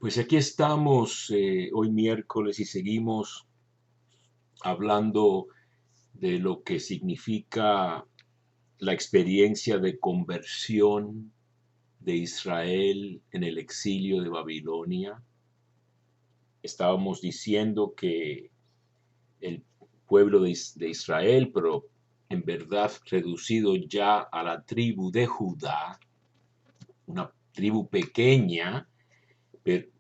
Pues aquí estamos hoy miércoles y seguimos hablando de lo que significa la experiencia de conversión de Israel en el exilio de Babilonia. Estábamos diciendo que el pueblo de Israel, pero en verdad reducido ya a la tribu de Judá, una tribu pequeña,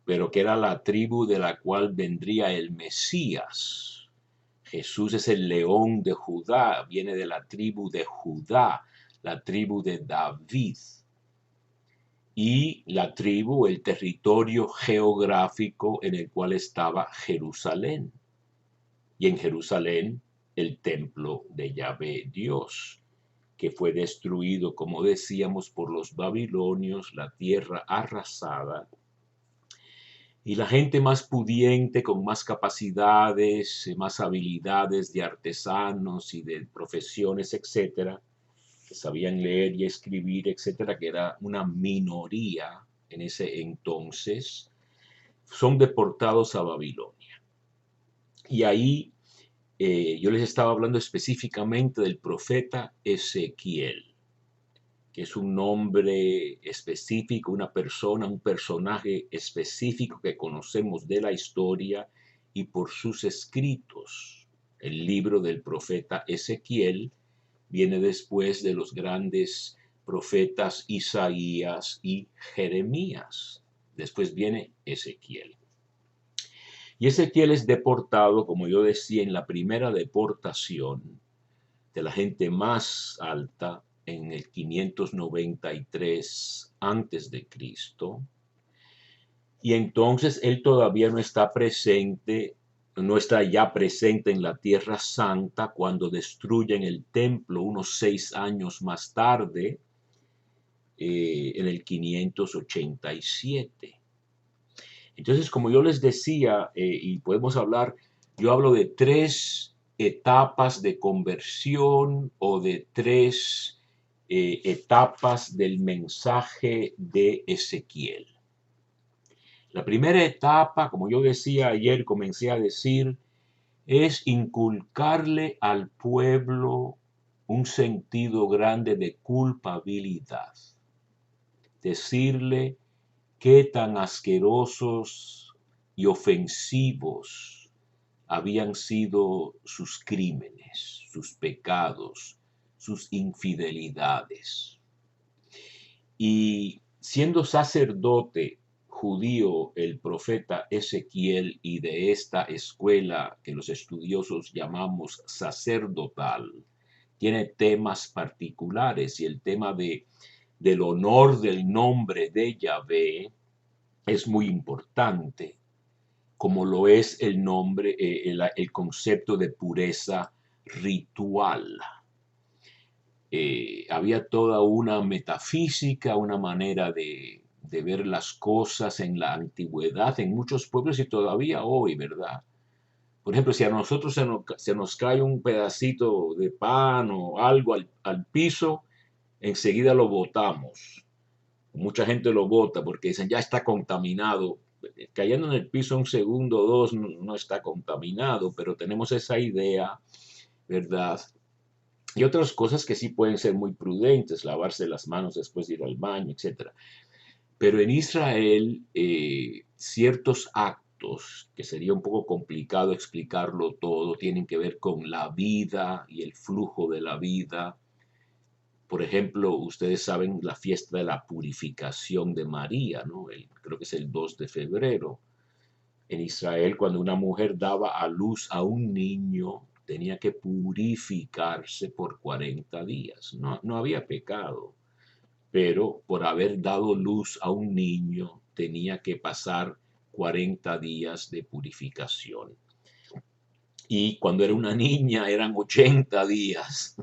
pero que era la tribu de la cual vendría el Mesías. Jesús es el león de Judá, viene de la tribu de Judá, la tribu de David. Y la tribu, el territorio geográfico en el cual estaba Jerusalén. Y en Jerusalén el templo de Yahvé Dios, que fue destruido, como decíamos, por los babilonios, la tierra arrasada. Y la gente más pudiente, con más capacidades, más habilidades de artesanos y de profesiones, etcétera, que sabían leer y escribir, etcétera, que era una minoría en ese entonces, son deportados a Babilonia. Y ahí yo les estaba hablando específicamente del profeta Ezequiel, que es un nombre específico, una persona, un personaje específico que conocemos de la historia y por sus escritos. El libro del profeta Ezequiel viene después de los grandes profetas Isaías y Jeremías. Después viene Ezequiel. Y Ezequiel es deportado, como yo decía, en la primera deportación de la gente más alta en el 593 antes de Cristo. Y entonces él todavía no está presente, no está ya presente en la Tierra Santa cuando destruyen el templo unos 6 años más tarde, en el 587. Entonces, como yo les decía, y podemos hablar, yo hablo de 3 etapas de conversión o de 3 etapas del mensaje de Ezequiel. La primera etapa, como yo decía ayer, comencé a decir, es inculcarle al pueblo un sentido grande de culpabilidad. Decirle qué tan asquerosos y ofensivos habían sido sus crímenes, sus pecados, sus infidelidades. Y siendo sacerdote judío el profeta Ezequiel y de esta escuela que los estudiosos llamamos sacerdotal, tiene temas particulares y el tema del honor del nombre de Yahvé es muy importante, como lo es el nombre, el concepto de pureza ritual. Había toda una metafísica, una manera de ver las cosas en la antigüedad, en muchos pueblos y todavía hoy, ¿verdad? Por ejemplo, si a nosotros se nos cae un pedacito de pan o algo al piso, enseguida lo botamos. Mucha gente lo bota porque dicen ya está contaminado. Cayendo en el piso un segundo o dos no está contaminado, pero tenemos esa idea, ¿verdad? Y otras cosas que sí pueden ser muy prudentes, lavarse las manos después de ir al baño, etc. Pero en Israel, ciertos actos, que sería un poco complicado explicarlo todo, tienen que ver con la vida y el flujo de la vida. Por ejemplo, ustedes saben la fiesta de la purificación de María, ¿no? Creo que es el 2 de febrero. En Israel, cuando una mujer daba a luz a un niño, tenía que purificarse por 40 días. No había pecado, pero por haber dado luz a un niño, tenía que pasar 40 días de purificación. Y cuando era una niña, eran 80 días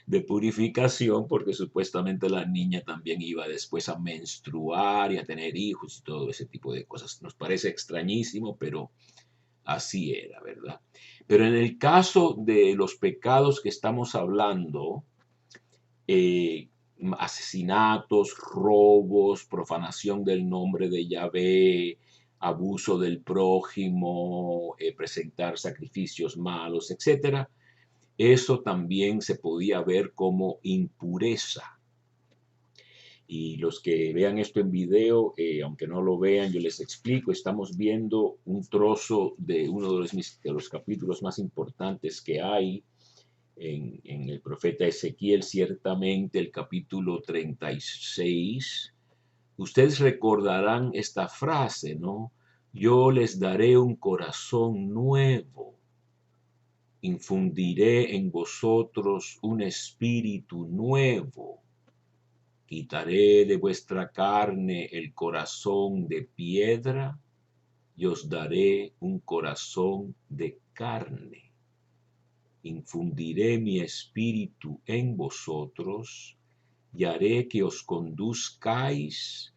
de purificación, porque supuestamente la niña también iba después a menstruar y a tener hijos y todo ese tipo de cosas. Nos parece extrañísimo, pero así era, ¿verdad? Pero en el caso de los pecados que estamos hablando, eh, asesinatos, robos, profanación del nombre de Yahvé, abuso del prójimo, presentar sacrificios malos, etc. Eso también se podía ver como impureza. Y los que vean esto en video, aunque no lo vean, yo les explico. Estamos viendo un trozo de uno de los capítulos más importantes que hay en el profeta Ezequiel, ciertamente el capítulo 36. Ustedes recordarán esta frase, ¿no? Yo les daré un corazón nuevo, infundiré en vosotros un espíritu nuevo. Quitaré de vuestra carne el corazón de piedra y os daré un corazón de carne. Infundiré mi espíritu en vosotros y haré que os conduzcáis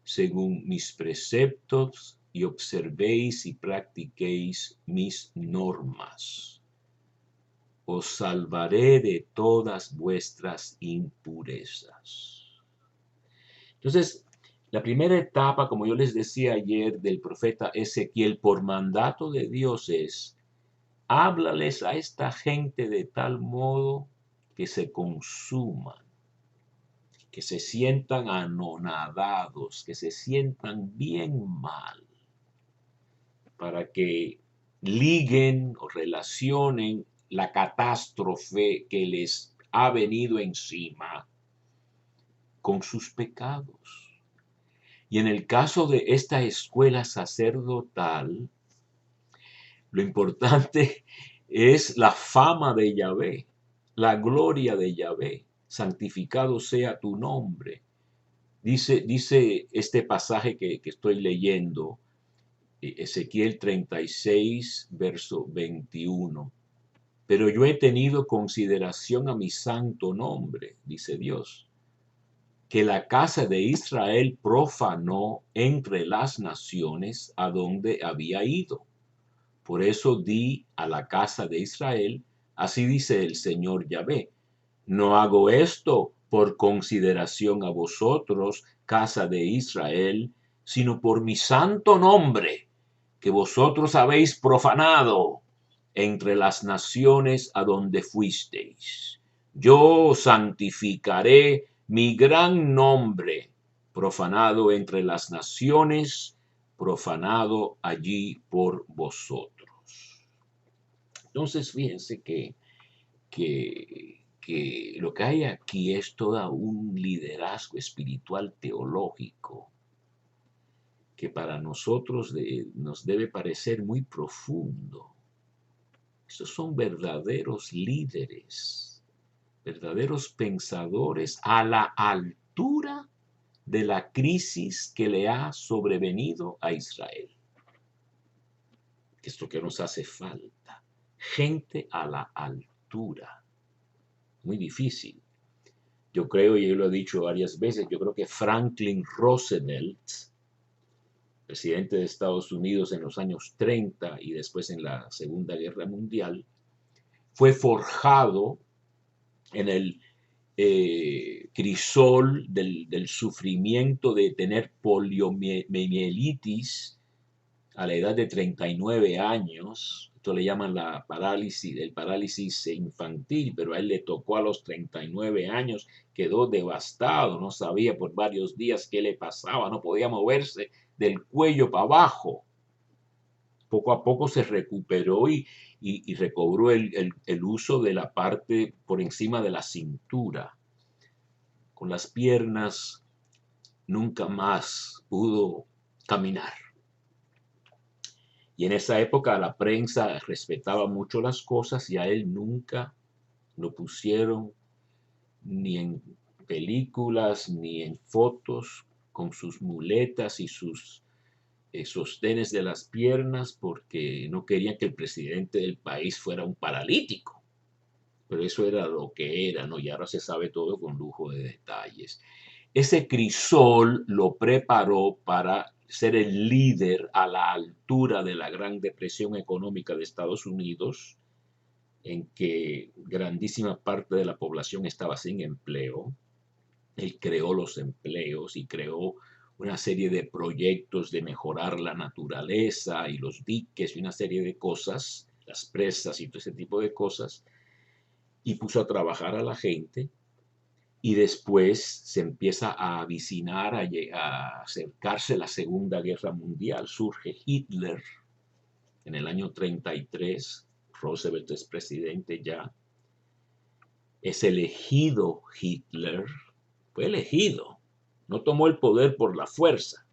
según mis preceptos y observéis y practiquéis mis normas. Os salvaré de todas vuestras impurezas. Entonces, la primera etapa, como yo les decía ayer, del profeta Ezequiel por mandato de Dios es: háblales a esta gente de tal modo que se consuman, que se sientan anonadados, que se sientan bien mal, para que liguen o relacionen la catástrofe que les ha venido encima con sus pecados. Y en el caso de esta escuela sacerdotal, lo importante es la fama de Yahvé, la gloria de Yahvé. Santificado sea tu nombre. Dice este pasaje que estoy leyendo, Ezequiel 36, verso 21. Pero yo he tenido consideración a mi santo nombre, dice Dios, que la casa de Israel profanó entre las naciones a donde había ido. Por eso di a la casa de Israel, así dice el Señor Yahvé: no hago esto por consideración a vosotros, casa de Israel, sino por mi santo nombre, que vosotros habéis profanado entre las naciones a donde fuisteis. Yo santificaré mi gran nombre, profanado entre las naciones, profanado allí por vosotros. Entonces, fíjense que lo que hay aquí es todo un liderazgo espiritual teológico que para nosotros nos debe parecer muy profundo. Estos son verdaderos líderes, verdaderos pensadores a la altura de la crisis que le ha sobrevenido a Israel. Esto que nos hace falta, gente a la altura. Muy difícil. Yo creo, y yo lo he dicho varias veces, yo creo que Franklin Roosevelt, presidente de Estados Unidos en los años 30 y después en la Segunda Guerra Mundial, fue forjado en el crisol del sufrimiento de tener poliomielitis a la edad de 39 años. Esto le llaman el parálisis infantil, pero a él le tocó a los 39 años, quedó devastado, no sabía por varios días qué le pasaba, no podía moverse del cuello para abajo. Poco a poco se recuperó y recobró el uso de la parte por encima de la cintura. Con las piernas nunca más pudo caminar. Y en esa época la prensa respetaba mucho las cosas y a él nunca lo pusieron ni en películas ni en fotos con sus muletas y sus sostenes de las piernas, porque no querían que el presidente del país fuera un paralítico. Pero eso era lo que era, ¿no? Y ahora se sabe todo con lujo de detalles. Ese crisol lo preparó para ser el líder a la altura de la Gran Depresión Económica de Estados Unidos, en que grandísima parte de la población estaba sin empleo. Él creó los empleos y creó una serie de proyectos de mejorar la naturaleza y los diques y una serie de cosas, las presas y todo ese tipo de cosas, y puso a trabajar a la gente. Y después se empieza a avicinar, a acercarse la Segunda Guerra Mundial. Surge Hitler en el año 33. Roosevelt es presidente ya. Es elegido Hitler. Fue elegido. No tomó el poder por la fuerza.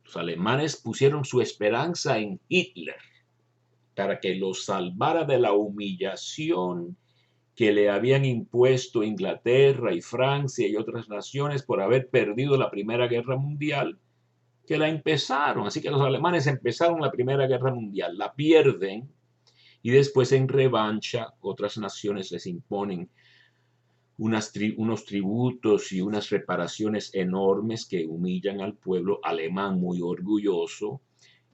Los alemanes pusieron su esperanza en Hitler para que los salvara de la humillación que le habían impuesto Inglaterra y Francia y otras naciones por haber perdido la Primera Guerra Mundial, que la empezaron. Así que los alemanes empezaron la Primera Guerra Mundial, la pierden y después en revancha otras naciones les imponen unos tributos y unas reparaciones enormes que humillan al pueblo alemán muy orgulloso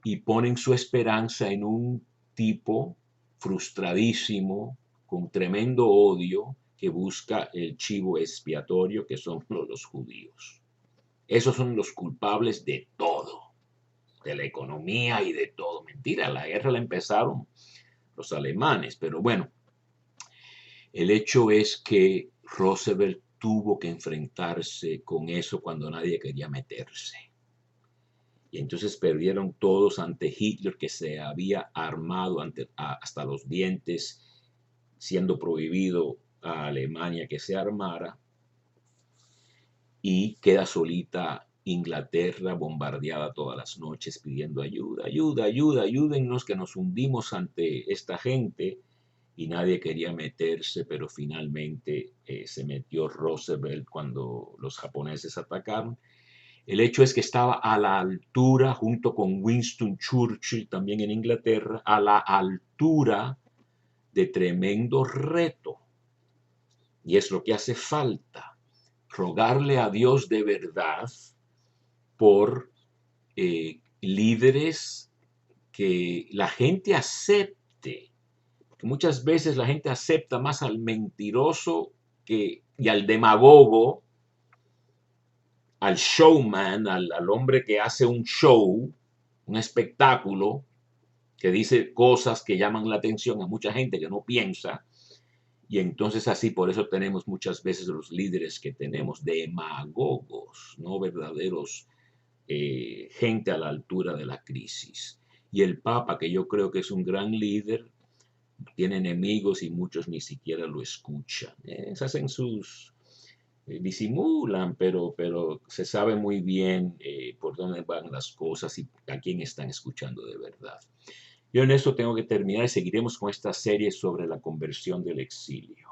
y ponen su esperanza en un tipo frustradísimo, con tremendo odio, que busca el chivo expiatorio, que son los judíos. Esos son los culpables de todo, de la economía y de todo. Mentira, la guerra la empezaron los alemanes, pero bueno, el hecho es que Roosevelt tuvo que enfrentarse con eso cuando nadie quería meterse. Y entonces perdieron todos ante Hitler, que se había armado hasta los dientes, siendo prohibido a Alemania que se armara, y queda solita Inglaterra bombardeada todas las noches pidiendo ayuda, ayuda, ayuda, ayúdennos que nos hundimos ante esta gente, y nadie quería meterse, pero finalmente se metió Roosevelt cuando los japoneses atacaron. El hecho es que estaba a la altura, junto con Winston Churchill, también en Inglaterra, a la altura de tremendo reto. Y es lo que hace falta, rogarle a Dios de verdad por líderes que la gente acepte. Que muchas veces la gente acepta más al mentiroso y al demagogo, al showman, al hombre que hace un show, un espectáculo, que dice cosas que llaman la atención a mucha gente que no piensa. Y entonces así, por eso tenemos muchas veces los líderes que tenemos, demagogos, no verdaderos gente a la altura de la crisis. Y el Papa, que yo creo que es un gran líder, tiene enemigos y muchos ni siquiera lo escuchan. Se hacen disimulan, pero se sabe muy bien por dónde van las cosas y a quién están escuchando de verdad. Yo en esto tengo que terminar y seguiremos con esta serie sobre la conversión del exilio.